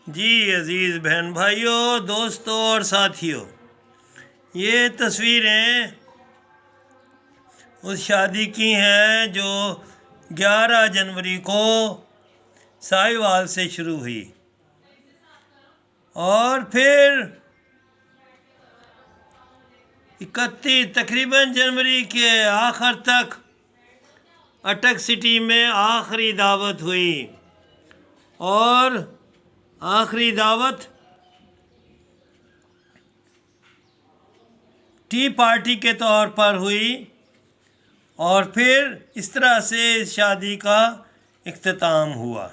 جی عزیز بہن بھائیوں، دوستوں اور ساتھیوں، یہ تصویریں اس شادی کی ہیں جو 11 جنوری کو ساہیوال سے شروع ہوئی اور پھر 31 تقریباً جنوری کے آخر تک اٹک سٹی میں آخری دعوت ہوئی، اور آخری دعوت ٹی پارٹی کے طور پر ہوئی، اور پھر اس طرح سے اس شادی کا اختتام ہوا۔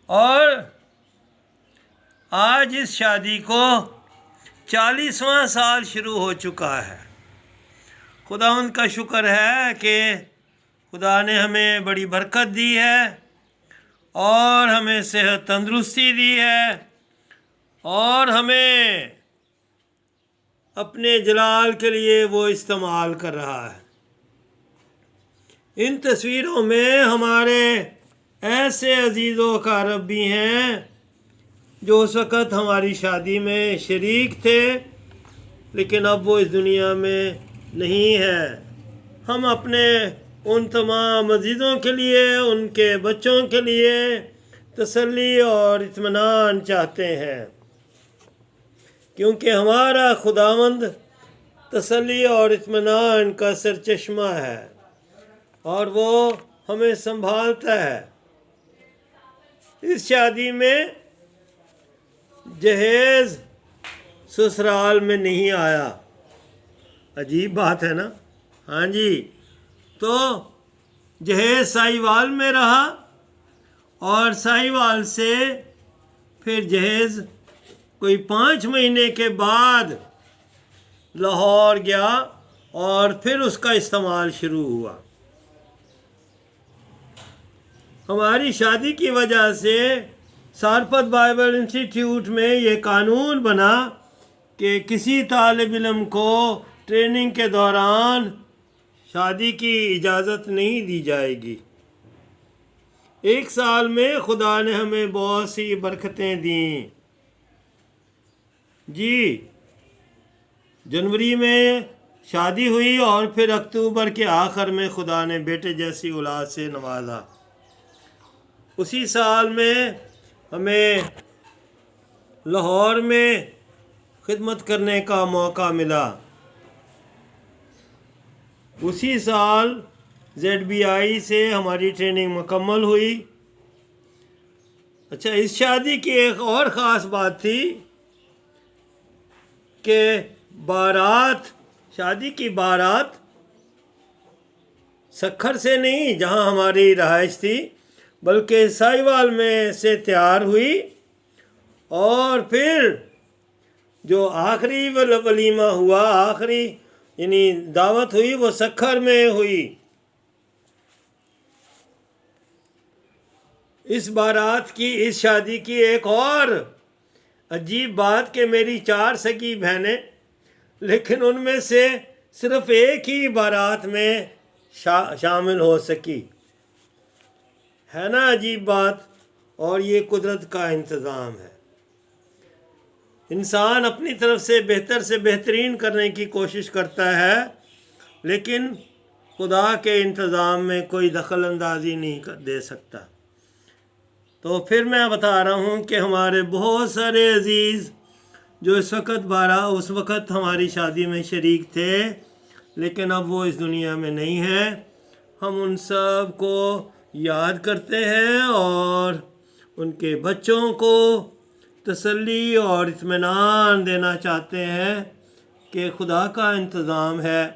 اور آج اس شادی کو 40واں سال شروع ہو چکا ہے۔ خداوند کا شکر ہے کہ خدا نے ہمیں بڑی برکت دی ہے اور ہمیں صحت تندرستی دی ہے اور ہمیں اپنے جلال کے لیے وہ استعمال کر رہا ہے۔ ان تصویروں میں ہمارے ایسے عزیز و اقارب بھی ہیں جو اس وقت ہماری شادی میں شریک تھے، لیکن اب وہ اس دنیا میں نہیں ہے۔ ہم اپنے ان تمام عزیزوں کے لیے، ان کے بچوں کے لیے تسلی اور اطمینان چاہتے ہیں، کیونکہ ہمارا خداوند تسلی اور اطمینان کا سرچشمہ ہے اور وہ ہمیں سنبھالتا ہے۔ اس شادی میں جہیز سسرال میں نہیں آیا، عجیب بات ہے نا؟ ہاں جی، تو جہیز ساہیوال میں رہا اور ساہیوال سے پھر جہیز کوئی 5 مہینے کے بعد لاہور گیا اور پھر اس کا استعمال شروع ہوا۔ ہماری شادی کی وجہ سے سارپت بائبل انسٹیٹیوٹ میں یہ قانون بنا کہ کسی طالب علم کو ٹریننگ کے دوران شادی کی اجازت نہیں دی جائے گی۔ 1 سال میں خدا نے ہمیں بہت سی برکتیں دیں۔ جی، جنوری میں شادی ہوئی اور پھر اکتوبر کے آخر میں خدا نے بیٹے جیسی اولاد سے نوازا۔ اسی سال میں ہمیں لاہور میں خدمت کرنے کا موقع ملا۔ اسی سال ZBI سے ہماری ٹریننگ مکمل ہوئی۔ اچھا، اس شادی کی ایک اور خاص بات تھی کہ شادی کی بارات سکھر سے نہیں، جہاں ہماری رہائش تھی، بلکہ ساہیوال میں سے تیار ہوئی، اور پھر جو آخری ولیمہ ہوا، آخری یعنی دعوت ہوئی، وہ سکھر میں ہوئی۔ اس شادی کی ایک اور عجیب بات کہ میری 4 سگی بہنیں، لیکن ان میں سے صرف ایک ہی بارات میں شامل ہو سکی۔ ہے نا عجیب بات؟ اور یہ قدرت کا انتظام ہے۔ انسان اپنی طرف سے بہترین کرنے کی کوشش کرتا ہے، لیکن خدا کے انتظام میں کوئی دخل اندازی نہیں دے سکتا۔ تو پھر میں بتا رہا ہوں کہ ہمارے بہت سارے عزیز جو اس وقت ہماری شادی میں شریک تھے، لیکن اب وہ اس دنیا میں نہیں ہیں۔ ہم ان سب کو یاد کرتے ہیں اور ان کے بچوں کو تسلی اور اطمینان دینا چاہتے ہیں کہ خدا کا انتظام ہے۔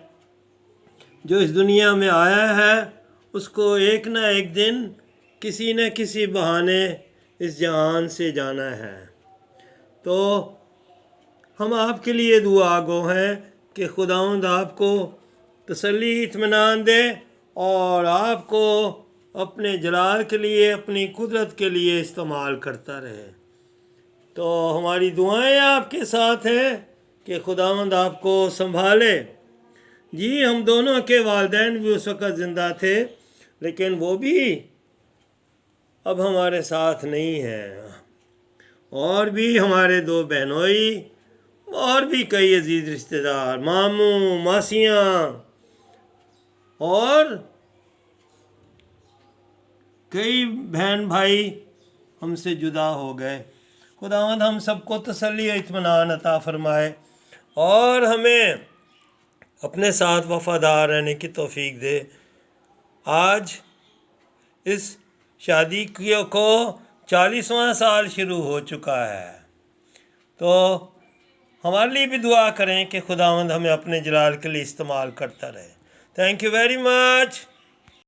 جو اس دنیا میں آیا ہے اس کو ایک نہ ایک دن کسی نہ کسی بہانے اس جہان سے جانا ہے۔ تو ہم آپ کے لیے دعا گو ہیں کہ خداوند آپ کو تسلی اطمینان دے اور آپ کو اپنے جلال کے لیے، اپنی قدرت کے لیے استعمال کرتا رہے۔ تو ہماری دعائیں آپ کے ساتھ ہیں کہ خداوند آپ کو سنبھالے۔ جی، ہم دونوں کے والدین بھی اس وقت زندہ تھے، لیکن وہ بھی اب ہمارے ساتھ نہیں ہیں، اور بھی ہمارے 2 بہنوئی اور بھی کئی عزیز رشتہ دار، ماموں ماسیاں اور کئی بہن بھائی ہم سے جدا ہو گئے۔ خداوند ہم سب کو تسلی و اطمینان عطا فرمائے اور ہمیں اپنے ساتھ وفادار رہنے کی توفیق دے۔ آج اس شادی کو 40واں سال شروع ہو چکا ہے، تو ہمارے لیے بھی دعا کریں کہ خداوند ہمیں اپنے جلال کے لیے استعمال کرتا رہے۔ Thank you very much.